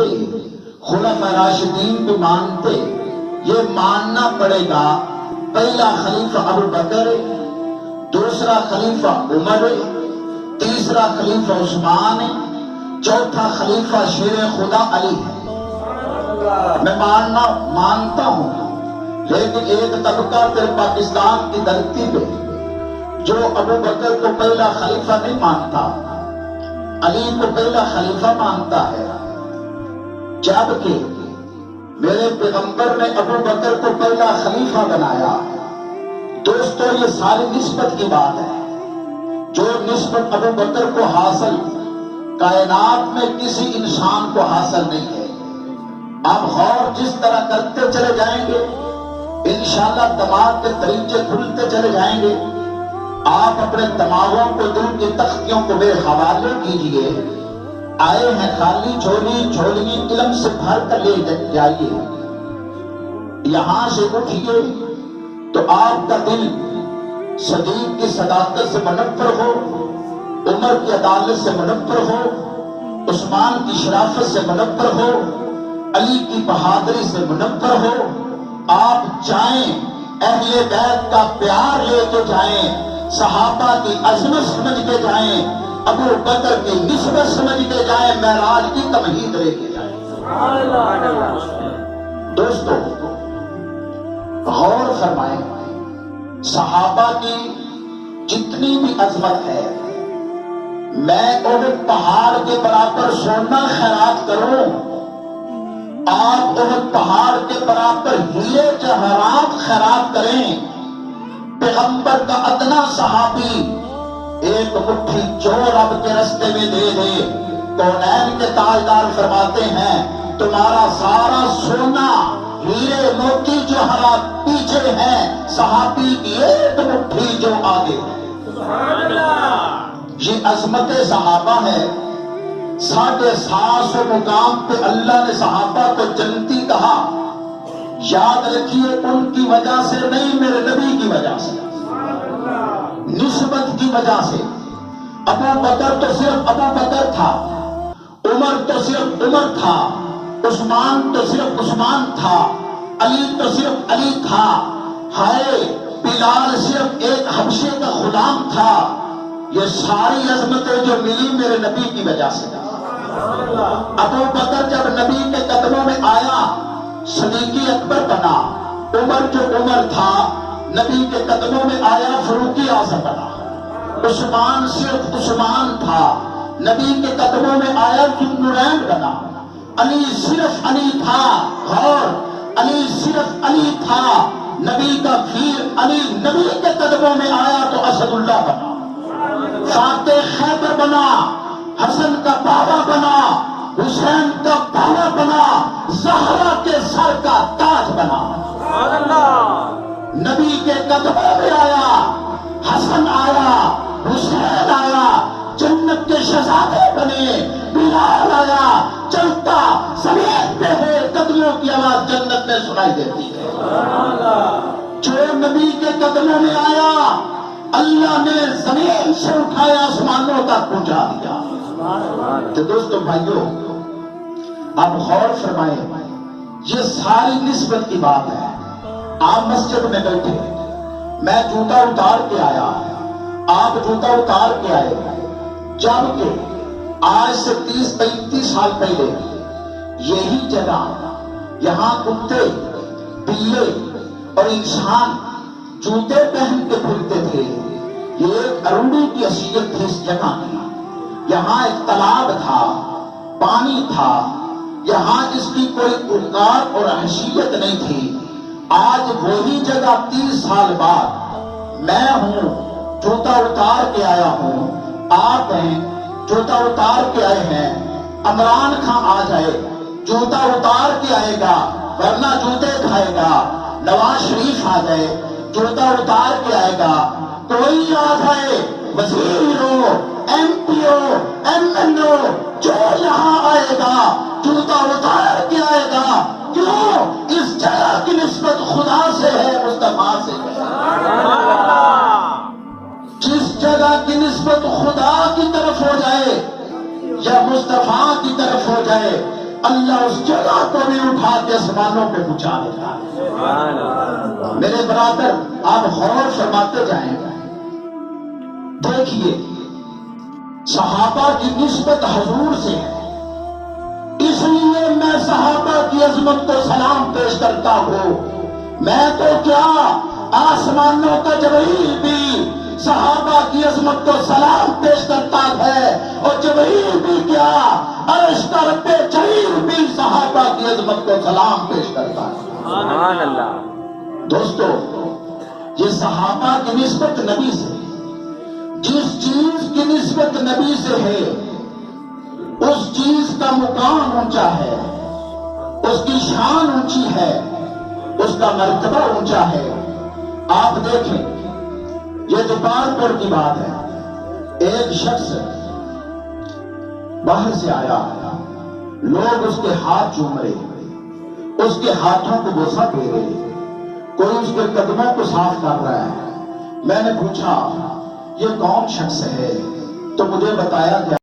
مانتے، خلفائے راشدین بھی مانتے، یہ ماننا پڑے گا پہلا خلیفہ ابو بکر، دوسرا خلیفہ عمر، تیسرا خلیفہ عثمان، چوتھا خلیفہ شیر خدا علی ہے۔ میں مانتا ہوں، لیکن ایک طبقہ پھر پاکستان کی دھرتی پہ جو ابو بکر کو پہلا خلیفہ نہیں مانتا، علی کو پہلا خلیفہ مانتا ہے، جبکہ میرے پیغمبر نے ابو بکر کو پہلا خلیفہ بنایا۔ دوستو یہ ساری نسبت کی بات ہے، جو نسبت ابو بکر کو حاصل کائنات میں کسی انسان کو حاصل نہیں ہے۔ آپ غور جس طرح کرتے چلے جائیں گے انشاءاللہ دماغ کے دریچے کھلتے چلے جائیں گے۔ آپ اپنے دماغوں کو، دل کی تختیوں کو میرے حوالے کیجئے۔ آئے ہیں خالی جھولی علم سے بھر کر لے جائیے، یہاں سے اٹھیے تو آپ کا دل صدیق کی صداقت سے منور ہو، عمر کی عدالت سے منور ہو، عثمان کی شرافت سے منور ہو، علی کی بہادری سے منور ہو۔ آپ جائیں اہل بیت کا پیار لے کے جائیں، صحابہ کی عظمت سمجھ کے جائیں، ابو بکر کی نسبت سمجھ کے جائیں، معراج کی تمہید لے کے جائیں۔ دوستو غور فرمائیں، صحابہ کی جتنی بھی عظمت ہے، میں احد پہاڑ کے برابر سونا خیرات کروں، آپ احد پہاڑ کے برابر ہیرے جواہرات خیرات کریں، پیغمبر کا ادنا صحابی ایک مٹھی جو رب کے رستے میں دے دے، کونین کے تاجدار فرماتے ہیں تمہارا سارا سونا ہیرے موتی جواہرات پیچھے ہیں، صحابی کی ایک مٹھی جو آگے ہے۔ یہ عظمت صحابہ ہے۔ 750 مقام پہ اللہ نے صحابہ کو جنتی کہا۔ یاد رکھیے ان کی وجہ سے نہیں، میرے نبی کی وجہ سے، نسبت کی وجہ سے۔ ابو بکر تو صرف ابو بکر تھا، عمر تو صرف عمر تھا، عثمان تو صرف عثمان تھا، علی تو صرف علی تھا، ہائے بلال صرف ایک حبشے کا غلام تھا۔ یہ ساری عظمتیں جو ملی میرے نبی کی وجہ سے۔ ابو بکر جب نبی کے قدموں میں آیا صدیق اکبر بنا، عمر جو عمر تھا نبی کے قدموں میں آیا فاروق اعظم بنا، عثمان صرف عثمان تھا نبی کے قدموں میں آیا ذوالنورین بنا، علی صرف علی تھا، اور علی صرف علی تھا نبی کا پھر علی نبی کے قدموں میں آیا تو اسد اللہ بنا، فاتح خیبر بنا، حسن کا بابا بنا، حسین کا بابا بنا، زہرا کے سر کا تاج بنا۔ نبی کے قدموں میں آیا، حسن آیا، حسین آیا، جنت کے شہزادے بنے، بلال آیا، چلتا زمین پہ ہے، قدموں کی آواز جنت میں سنائی دیتی ہے۔ جو نبی کے قدموں میں آیا اللہ نے زمین سے اٹھایا آسمانوں تک پہنچا دیا۔ تو دوستو بھائیو آپ غور فرمائیں، یہ ساری نسبت کی بات ہے۔ آپ مسجد میں بیٹھے، میں جوتا اتار کے آیا، آپ جوتا اتار کے آئے، جبکہ آج سے 30-35 سال پہلے یہی جگہ، یہاں کتے، بلے اور انسان جوتے پہن کے پھرتے تھے۔ یہ ایک اروڑی کی حیثیت تھی اس جگہ کی۔ یہاں ایک تالاب تھا، پانی تھا، یہاں اس کی کوئی اوقات اور حیثیت نہیں تھی۔ آج وہی جگہ 30 سال بعد میں ہوں، جوتا اتار کے آیا ہوں، آپ ہیں جوتا اتار کے آئے ہیں، عمران خان آ جائے جوتا اتار کے آئے گا ورنہ جوتے کھائے گا، نواز شریف آ جائے جوتا اتار کے آئے گا، کوئی آ جائے وزیر ہو، ایم پی ہو، ایم ایل اے ہو، جو یہاں آئے گا جوتا اتار کے آئے گا۔ کیوں؟ اس جگہ کی نسبت خدا سے ہے، مصطفیٰ سے ہے۔ جس جگہ کی نسبت خدا کی طرف ہو جائے یا مصطفیٰ کی طرف ہو جائے، اللہ اس جگہ کو بھی اٹھا کے آسمانوں پہ پہنچا دیتا ہے۔ میرے برادر آپ غور فرماتے جائیں گے، دیکھیے صحابہ کی نسبت حضور سے ہے، اس لیے میں صحابہ کی عظمت کو سلام پیش کرتا ہوں۔ میں تو کیا آسمانوں کا جبرائیل بھی صحابہ کی عظمت کو سلام پیش کرتا ہے، اور جبرائیل بھی کیا عرش کا رب جلیل بھی صحابہ کی عظمت کو سلام پیش کرتا ہے۔ سبحان اللہ۔ دوستو یہ صحابہ کی نسبت نبی سے، جس چیز کی نسبت نبی سے ہے اس چیز کا مقام اونچا ہے، اس کی شان اونچی ہے، اس کا مرتبہ اونچا ہے۔ آپ دیکھیں یہ جبارپور کی بات ہے، ایک شخص باہر سے آیا، لوگ اس کے ہاتھ چوم رہے، اس کے ہاتھوں کو بوسہ دے رہے، کوئی اس کے قدموں کو صاف کر رہا ہے۔ میں نے پوچھا یہ کون شخص ہے؟ تو مجھے بتایا گیا